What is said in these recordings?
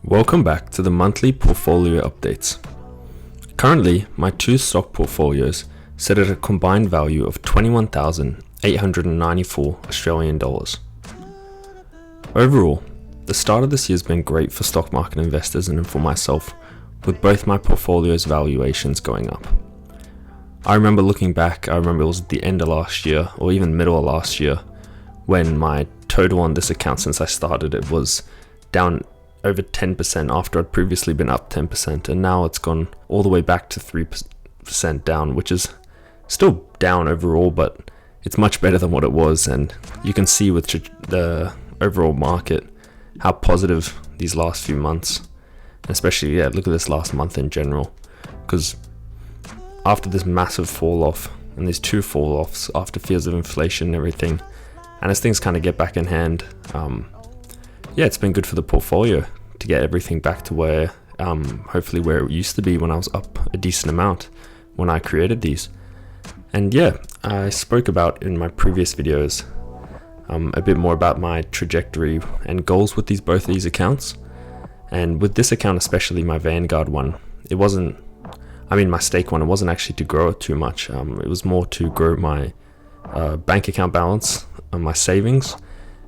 Welcome back to the monthly portfolio updates. Currently, my two stock portfolios sit at a combined value of 21,894 Australian dollars. Overall, the start of this year has been great for stock market investors and for myself, with both my portfolios' valuations going up. I remember looking back, it was at the end of last year, or even middle of last year, when my total on this account since I started it was down over 10% after I'd previously been up 10%, and now it's gone all the way back to 3% down, which is still down overall, but it's much better than what it was. And you can see with the overall market how positive these last few months, especially look at this last month in general, because after this massive fall off and these two fall offs after fears of inflation and everything, and as things kind of get back in hand, it's been good for the portfolio to get everything back to where, hopefully where it used to be when I was up a decent amount when I created these. And I spoke about in my previous videos a bit more about my trajectory and goals with both of these accounts. And with this account, especially my Vanguard one, my stake one, it wasn't actually to grow it too much. It was more to grow my bank account balance, my savings,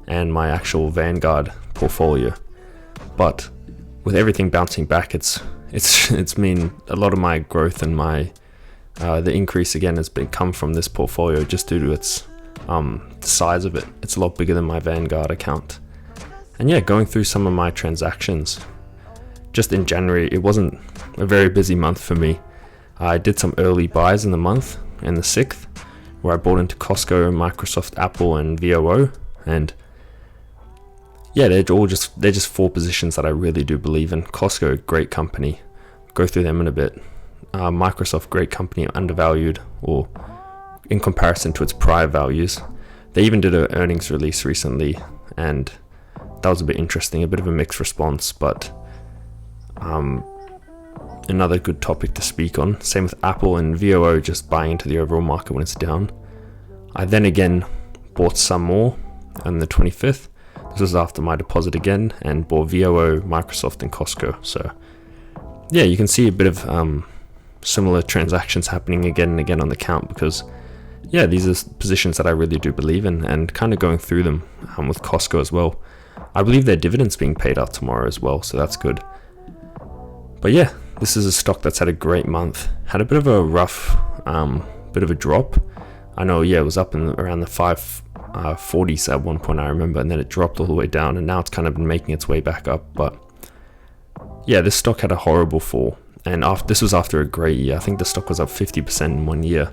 and my actual Vanguard portfolio. But with everything bouncing back, it's mean a lot of my growth and my the increase again has come from this portfolio just due to its the size of it. It's a lot bigger than my Vanguard account. And going through some of my transactions, just in January, it wasn't a very busy month for me. I did some early buys in the month, in the 6th, where I bought into Costco, Microsoft, Apple, and VOO, and they're just four positions that I really do believe in. Costco, great company. Go through them in a bit. Microsoft, great company, undervalued, or in comparison to its prior values. They even did an earnings release recently, and that was a bit interesting, a bit of a mixed response, but another good topic to speak on. Same with Apple and VOO, just buying into the overall market when it's down. I then again bought some more on the 25th. This was after my deposit again, and bought VOO, Microsoft, and Costco. So you can see a bit of similar transactions happening again and again on the account, because these are positions that I really do believe in, and kind of going through them with Costco as well. I believe their dividend's being paid out tomorrow as well, so that's good. But this is a stock that's had a great month. Had a bit of a rough, bit of a drop. I know, it was up in around the 540s at one point, I remember, and then it dropped all the way down, and now it's kind of been making its way back up. But this stock had a horrible fall, and this was after a great year. I think the stock was up 50% in 1 year,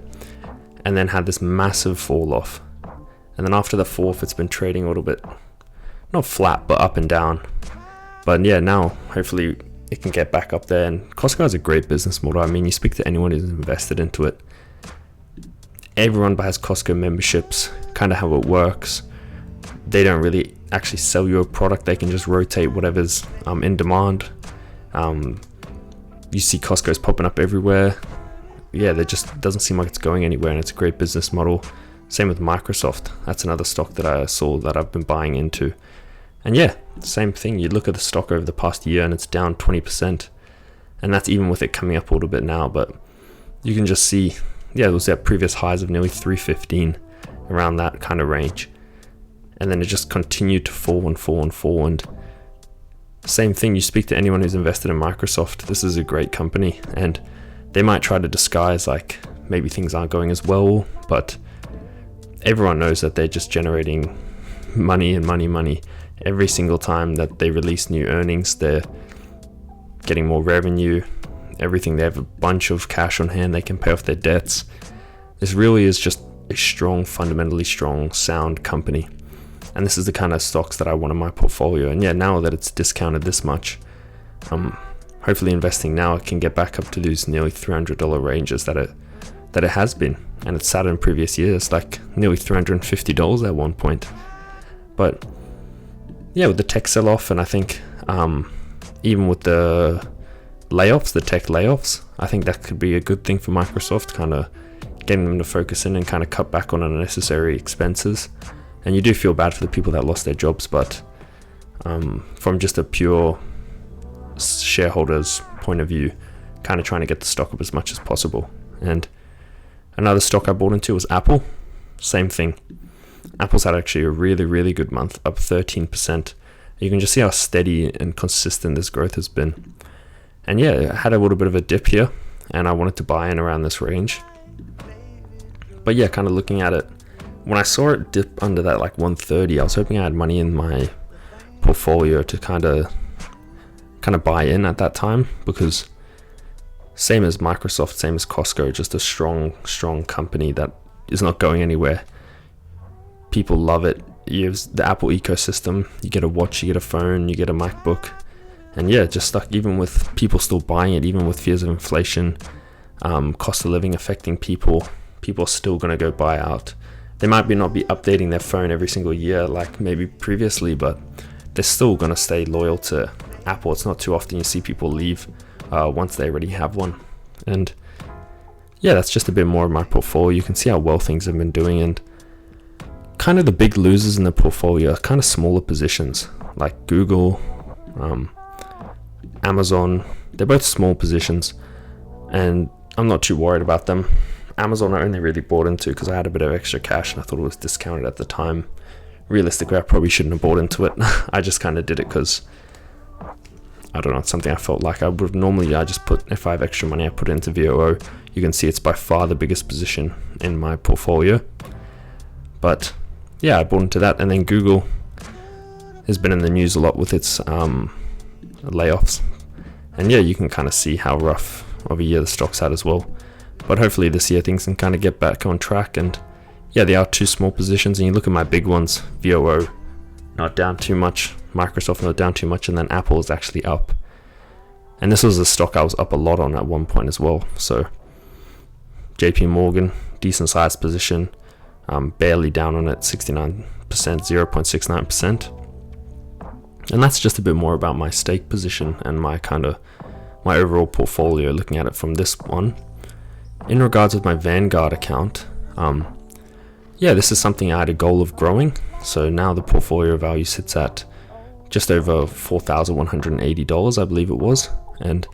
and then had this massive fall off. And then after the fourth, it's been trading a little bit, not flat, but up and down. But now hopefully it can get back up there. And Costco has a great business model. I mean, you speak to anyone who's invested into it, everyone has Costco memberships, kind of how it works. They don't really actually sell you a product. They can just rotate whatever's in demand. You see Costco's popping up everywhere. There just doesn't seem like it's going anywhere, and it's a great business model. Same with Microsoft. That's another stock that I saw that I've been buying into. And same thing. You look at the stock over the past year and it's down 20%. And that's even with it coming up a little bit now. But you can just see, it was at previous highs of nearly 315, around that kind of range. And then it just continued to fall and fall and fall. And same thing, you speak to anyone who's invested in Microsoft, this is a great company. And they might try to disguise like maybe things aren't going as well, but everyone knows that they're just generating money and money. Every single time that they release new earnings, they're getting more revenue, everything. They have a bunch of cash on hand, they can pay off their debts. This really is just a strong, fundamentally strong, sound company. And this is the kind of stocks that I want in my portfolio. And now that it's discounted this much, hopefully investing now, it can get back up to these nearly $300 ranges that it has been. And it's sat in previous years, like nearly $350 at one point. But with the tech sell-off, and I think even with the layoffs, the tech layoffs, I think that could be a good thing for Microsoft, kind of getting them to focus in and kind of cut back on unnecessary expenses. And you do feel bad for the people that lost their jobs, but from just a pure shareholder's point of view, kind of trying to get the stock up as much as possible. And another stock I bought into was Apple. Same thing. Apple's had actually a really, really good month, up 13%. You can just see how steady and consistent this growth has been. And yeah, I had a little bit of a dip here, and I wanted to buy in around this range. But yeah, kind of looking at it, when I saw it dip under that like 130, I was hoping I had money in my portfolio to kind of buy in at that time, because same as Microsoft, same as Costco, just a strong company that is not going anywhere. People love it. You have the Apple ecosystem. You get a watch, you get a phone, you get a MacBook, and yeah, just stuck. Even with people still buying it, even with fears of inflation, cost of living affecting people are still going to go buy out. They might not be updating their phone every single year like maybe previously, but they're still going to stay loyal to Apple. It's not too often you see people leave once they already have one. And yeah, that's just a bit more of my portfolio. You can see how well things have been doing, and kind of the big losers in the portfolio are kind of smaller positions like Google, Amazon. They're both small positions, and I'm not too worried about them. Amazon I only really bought into because I had a bit of extra cash and I thought it was discounted at the time. Realistically, I probably shouldn't have bought into it. I just kind of did it because, I don't know, it's something I felt like I would normally. I just put, if I have extra money, I put it into VOO. You can see it's by far the biggest position in my portfolio. But yeah, I bought into that. And then Google has been in the news a lot with its layoffs. And yeah, you can kind of see how rough of a year the stock's had as well. But hopefully this year things can kind of get back on track. And yeah, they are two small positions. And you look at my big ones, VOO, not down too much. Microsoft not down too much. And then Apple is actually up. And this was a stock I was up a lot on at one point as well. So JP Morgan, decent sized position. Barely down on it, 69%, 0.69%. And that's just a bit more about my stake position and my overall portfolio, looking at it from this one. In regards with my Vanguard account, yeah, this is something I had a goal of growing. So now the portfolio value sits at just over $4,180, I believe it was. And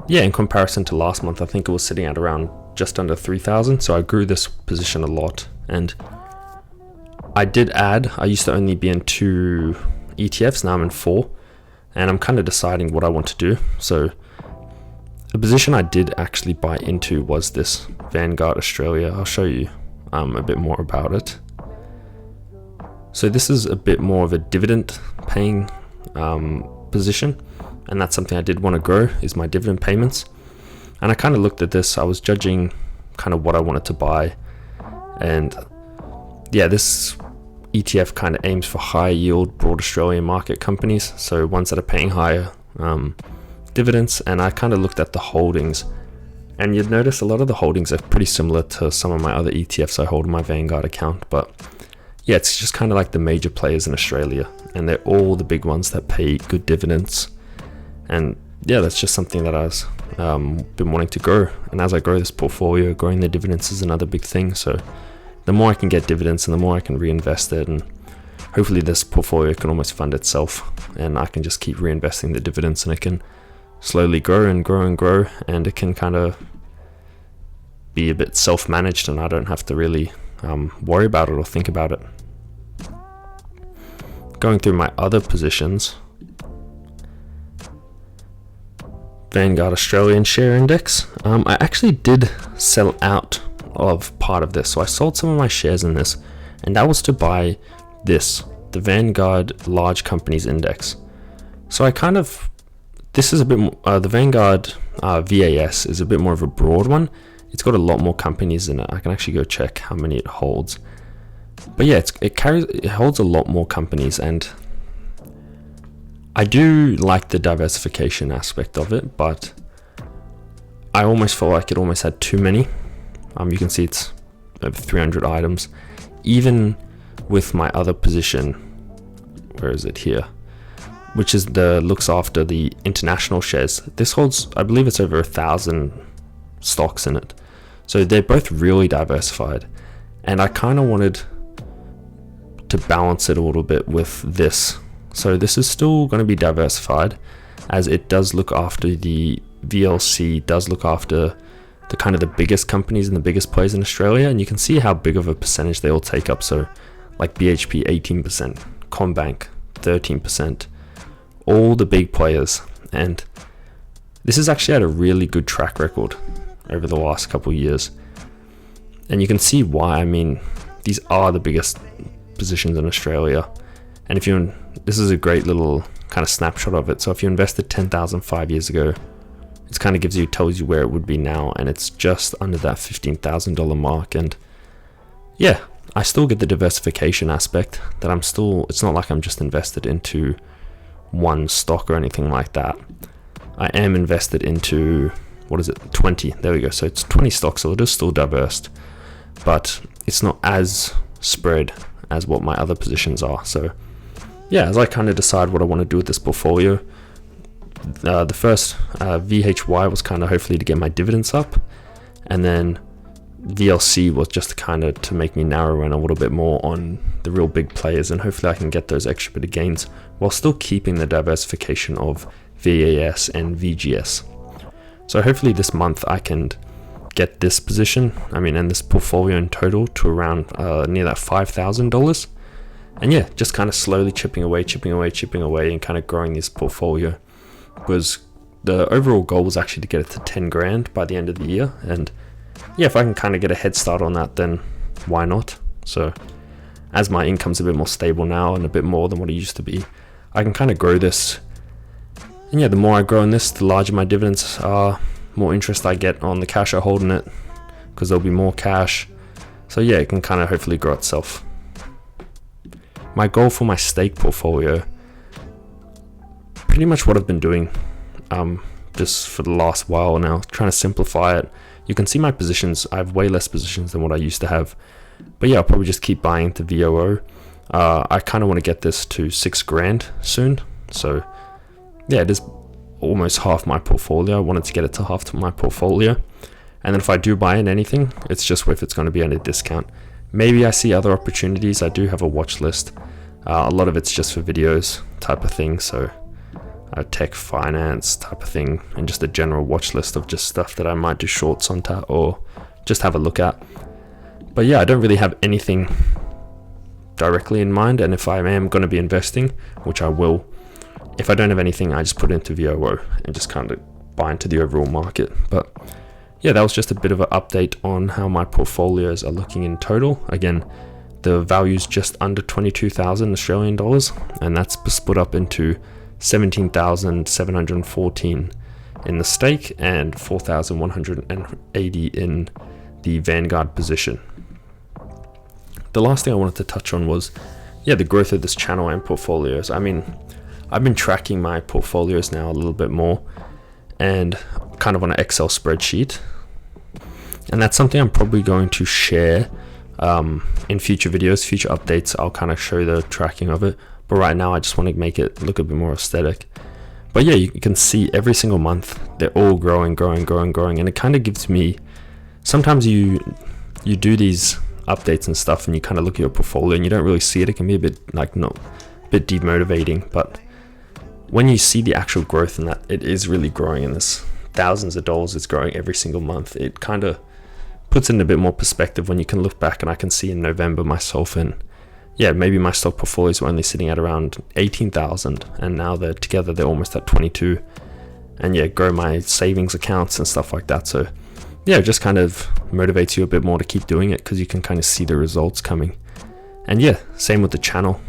yeah, in comparison to last month, I think it was sitting at around just under 3,000. So I grew this position a lot. And I used to only be in 2 ETFs, now I'm in 4. And I'm kind of deciding what I want to do. So the position I did actually buy into was this Vanguard Australia. I'll show you a bit more about it. So this is a bit more of a dividend paying position, and that's something I did want to grow, is my dividend payments. And I kind of looked at this, I was judging kind of what I wanted to buy, and yeah, this ETF kind of aims for high yield broad Australian market companies, so ones that are paying higher dividends. And I kind of looked at the holdings, and you'd notice a lot of the holdings are pretty similar to some of my other ETFs I hold in my Vanguard account. But yeah, it's just kind of like the major players in Australia, and they're all the big ones that pay good dividends. And yeah, that's just something that I've been wanting to grow. And as I grow this portfolio, growing the dividends is another big thing. So the more I can get dividends and the more I can reinvest it, and hopefully this portfolio can almost fund itself, and I can just keep reinvesting the dividends, and it can slowly grow and grow and grow, and it can kind of be a bit self-managed, and I don't have to really worry about it or think about it. Going through my other positions, Vanguard Australian Share Index, I actually did sell out of part of this, so I sold some of my shares in this, and that was to buy the Vanguard Large Companies Index. So this is a bit more, the Vanguard VAS is a bit more of a broad one. It's got a lot more companies in it. I can actually go check how many it holds. But yeah, it holds a lot more companies, and I do like the diversification aspect of it, but I almost felt like it almost had too many. You can see it's over 300 items. Even with my other position, where is it here? Which is looks after the international shares. This holds, I believe it's over 1,000 stocks in it. So they're both really diversified. And I kind of wanted to balance it a little bit with this. So this is still going to be diversified, as it does look after the VLC, does look after the kind of the biggest companies and the biggest players in Australia, and you can see how big of a percentage they all take up. So like BHP 18%, Combank 13%, all the big players. And this has actually had a really good track record over the last couple of years, and you can see why. I mean, these are the biggest positions in Australia, and this is a great little kind of snapshot of it. So if you invested 10,000 5 years ago, it kind of tells you where it would be now, and it's just under that $15,000 mark. And yeah, I still get the diversification aspect, that it's not like I'm just invested into one stock or anything like that. I am invested into, 20, there we go. So it's 20 stocks, so it is still diverse, but it's not as spread as what my other positions are. So yeah, as I kind of decide what I want to do with this portfolio, the first VHY was kind of hopefully to get my dividends up, and then VLC was just kind of to make me narrow in a little bit more on the real big players, and hopefully I can get those extra bit of gains while still keeping the diversification of VAS and VGS. So hopefully this month I can get this position, and this portfolio in total to around near that $5,000. And yeah, just kind of slowly chipping away, and kind of growing this portfolio. Because the overall goal was actually to get it to 10 grand by the end of the year. And yeah, if I can kind of get a head start on that, then why not? So as my income's a bit more stable now and a bit more than what it used to be, I can kind of grow this. And yeah, the more I grow in this, the larger my dividends are, more interest I get on the cash I hold in it, because there'll be more cash. So yeah, it can kind of hopefully grow itself. My goal for my stake portfolio, pretty much what I've been doing just for the last while now, trying to simplify it. You can see my positions. I have way less positions than what I used to have, but yeah, I'll probably just keep buying into VOO. I kind of want to get this to 6 grand soon, so yeah, it is almost half my portfolio. I wanted to get it to half my portfolio, and then if I do buy in anything, it's just if it's going to be at a discount. Maybe I see other opportunities. I do have a watch list. A lot of it's just for videos type of thing, so tech, finance type of thing, and just a general watch list of just stuff that I might do shorts on or just have a look at. But yeah, I don't really have anything directly in mind, and if I am going to be investing, which I will, if I don't have anything, I just put it into VOO and just kind of buy into the overall market. But yeah, that was just a bit of an update on how my portfolios are looking in total. Again, the value's just under 22,000 Australian dollars, and that's split up into 17,714 in the stake and 4,180 in the Vanguard position. The last thing I wanted to touch on was, the growth of this channel and portfolios. I've been tracking my portfolios now a little bit more, and kind of on an Excel spreadsheet, and that's something I'm probably going to share in future videos, future updates. I'll kind of show the tracking of it, but right now I just want to make it look a bit more aesthetic. But yeah, you can see every single month they're all growing, and it kind of gives me, sometimes you do these updates and stuff and you kind of look at your portfolio and you don't really see it. It can be a bit demotivating, but when you see the actual growth in that, it is really growing in this thousands of dollars. It's growing every single month. It kind of puts it in a bit more perspective when you can look back, and I can see in November myself, and maybe my stock portfolios were only sitting at around 18,000, and now they're almost at 22, and grow my savings accounts and stuff like that. So it just kind of motivates you a bit more to keep doing it, because you can kind of see the results coming. And same with the channel.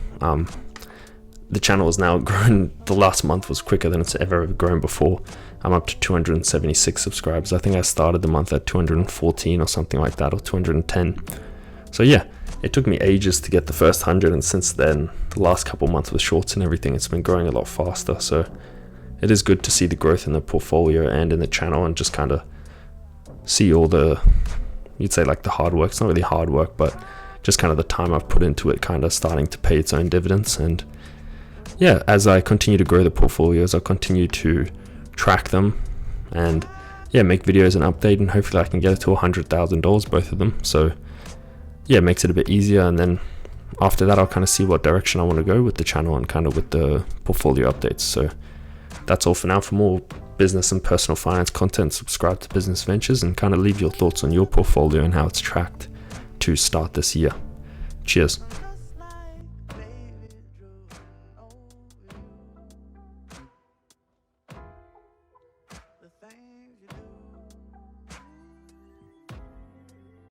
The channel has now grown. The last month was quicker than it's ever grown before. I'm up to 276 subscribers. I think I started the month at 214 or something like that, or 210. So it took me ages to get the first 100, and since then, the last couple months with shorts and everything, it's been growing a lot faster. So it is good to see the growth in the portfolio and in the channel, and just kind of see all the, you'd say like the hard work. It's not really hard work, but just kind of the time I've put into it kind of starting to pay its own dividends. And as I continue to grow the portfolios, I'll continue to track them and make videos and update, and hopefully I can get it to $100,000, both of them. So it makes it a bit easier, and then after that I'll kind of see what direction I want to go with the channel and kind of with the portfolio updates. So That's all for now. For more business and personal finance content, subscribe to Business Ventures and kind of leave your thoughts on your portfolio and how it's tracked to start this year. Cheers. The things you do.